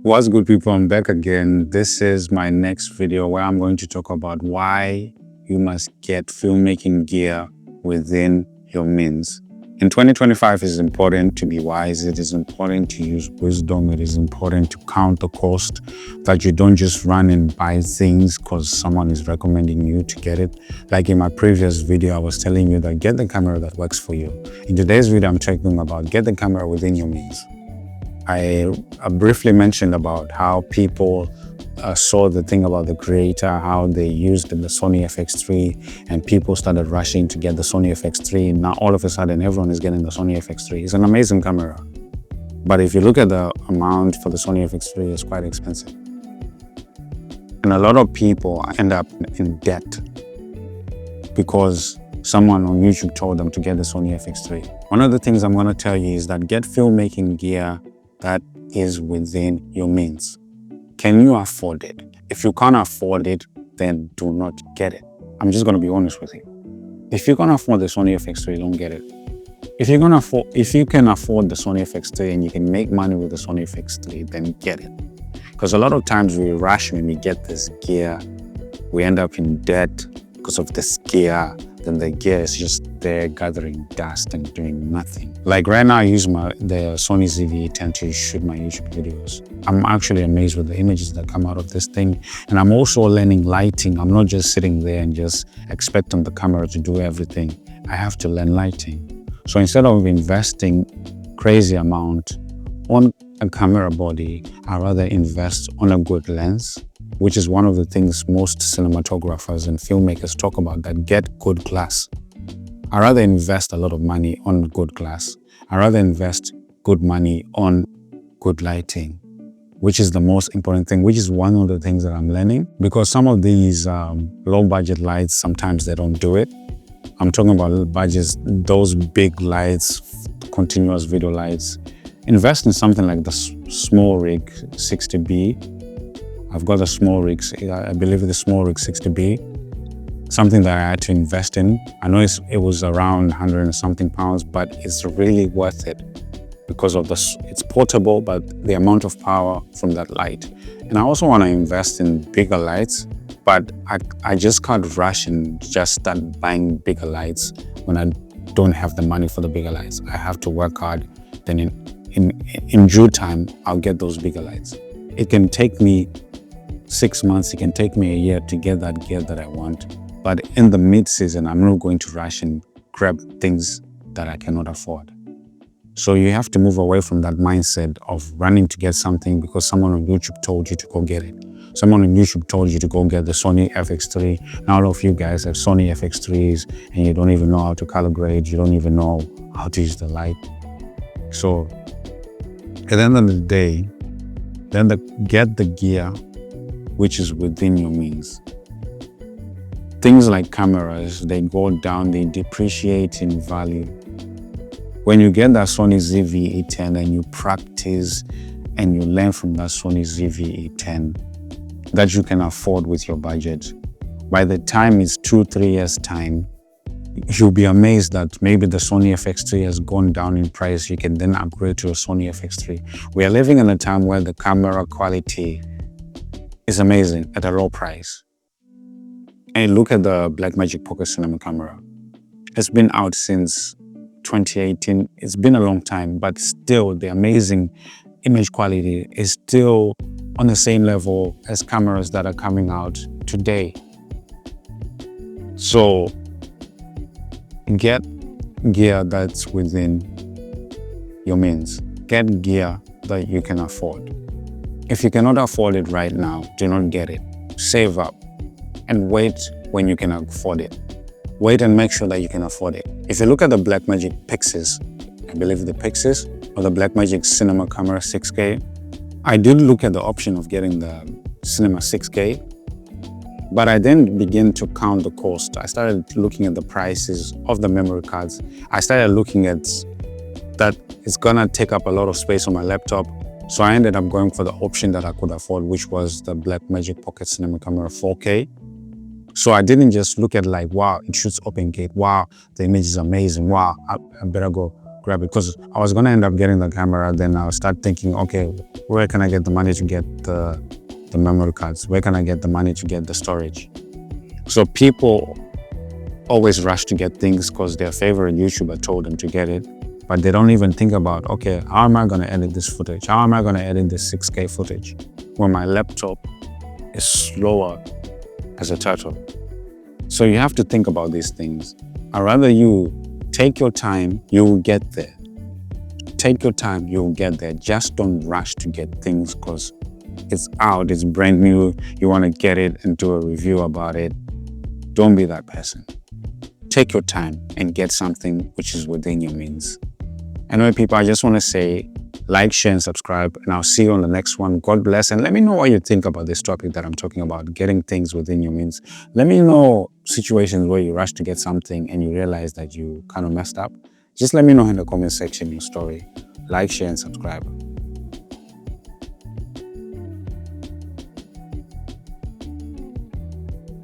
What's good, people? I'm back again. This is my next video where I'm going to talk about why you must get filmmaking gear within your means. In 2025, it is important to be wise. It is important to use wisdom. It is important to count the cost, that you don't just run and buy things because someone is recommending you to get it. Like in my previous video, I was telling you that get the camera that works for you. In today's video, I'm talking about get the camera within your means. I briefly mentioned about how people saw the thing about the creator, how they used the Sony FX3 and people started rushing to get the Sony FX3. Now all of a sudden everyone is getting the Sony FX3. It's an amazing camera. But if you look at the amount for the Sony FX3, it's quite expensive. And a lot of people end up in debt because someone on YouTube told them to get the Sony FX3. One of the things I'm going to tell you is that get filmmaking gear that is within your means. Can you afford it? If you can't afford it, then do not get it. I'm just going to be honest with you. If you can afford the Sony FX3, don't get it. If you can afford the Sony FX3 and you can make money with the Sony FX3, then get it. Because a lot of times we rush when we get this gear, we end up in debt because of this gear. Then the gear is just there gathering dust and doing nothing. Like right now, I use the Sony ZV-E10 to shoot my YouTube videos. I'm actually amazed with the images that come out of this thing. And I'm also learning lighting. I'm not just sitting there and just expecting the camera to do everything. I have to learn lighting. So instead of investing crazy amount on a camera body, I rather invest on a good lens, which is one of the things most cinematographers and filmmakers talk about, that get good glass. I rather invest a lot of money on good glass. I rather invest good money on good lighting, which is the most important thing, which is one of the things that I'm learning, because some of these low budget lights, sometimes they don't do it. I'm talking about budgets, those big lights, continuous video lights. Invest in something like the small rig 60B. I've got a small rig, I believe the small rig 60B, something that I had to invest in. I know it was around 100 and something pounds, but it's really worth it because of it's portable, but the amount of power from that light. And I also want to invest in bigger lights, but I just can't rush and just start buying bigger lights when I don't have the money for the bigger lights. I have to work hard, then in due time, I'll get those bigger lights. It can take me 6 months, it can take me a year to get that gear that I want. But in the mid-season, I'm not going to rush and grab things that I cannot afford. So you have to move away from that mindset of running to get something because someone on YouTube told you to go get it. Someone on YouTube told you to go get the Sony FX3. Now all of you guys have Sony FX3s and you don't even know how to calibrate, you don't even know how to use the light. So at the end of the day, then get the gear which is within your means. Things like cameras, they go down, they depreciate in value. When you get that Sony ZV-E10 and you practice and you learn from that Sony ZV-E10 that you can afford with your budget, by the time it's 2-3 years time, you'll be amazed that maybe the Sony FX3 has gone down in price. You can then upgrade to a Sony FX3. We are living in a time where the camera quality is amazing at a low price. And look at the Blackmagic Pocket Cinema camera. It's been out since 2018. It's been a long time, but still the amazing image quality is still on the same level as cameras that are coming out today. So get gear that's within your means. Get gear that you can afford. If you cannot afford it right now, do not get it. Save up and wait when you can afford it. Wait and make sure that you can afford it. If you look at the Blackmagic Pixies, I believe the Pixies, or the Blackmagic Cinema Camera 6K, I did look at the option of getting the Cinema 6K, but I then began to count the cost. I started looking at the prices of the memory cards. I started looking at that it's gonna take up a lot of space on my laptop. So I ended up going for the option that I could afford, which was the Blackmagic Pocket Cinema Camera 4K. So I didn't just look at like, wow, it shoots open gate. Wow, the image is amazing. Wow, I better go grab it, because I was going to end up getting the camera. Then I'll start thinking, okay, where can I get the money to get the memory cards? Where can I get the money to get the storage? So people always rush to get things because their favorite YouTuber told them to get it, but they don't even think about, okay, how am I going to edit this footage? How am I going to edit this 6K footage when my laptop is slower as a turtle? So you have to think about these things. I'd rather you take your time, you will get there. Take your time, you will get there. Just don't rush to get things because it's out, it's brand new, you want to get it and do a review about it. Don't be that person. Take your time and get something which is within your means. Anyway, people, I just want to say, like, share, and subscribe, and I'll see you on the next one. God bless, and let me know what you think about this topic that I'm talking about, getting things within your means. Let me know situations where you rush to get something and you realize that you kind of messed up. Just let me know in the comment section your story. Like, share, and subscribe.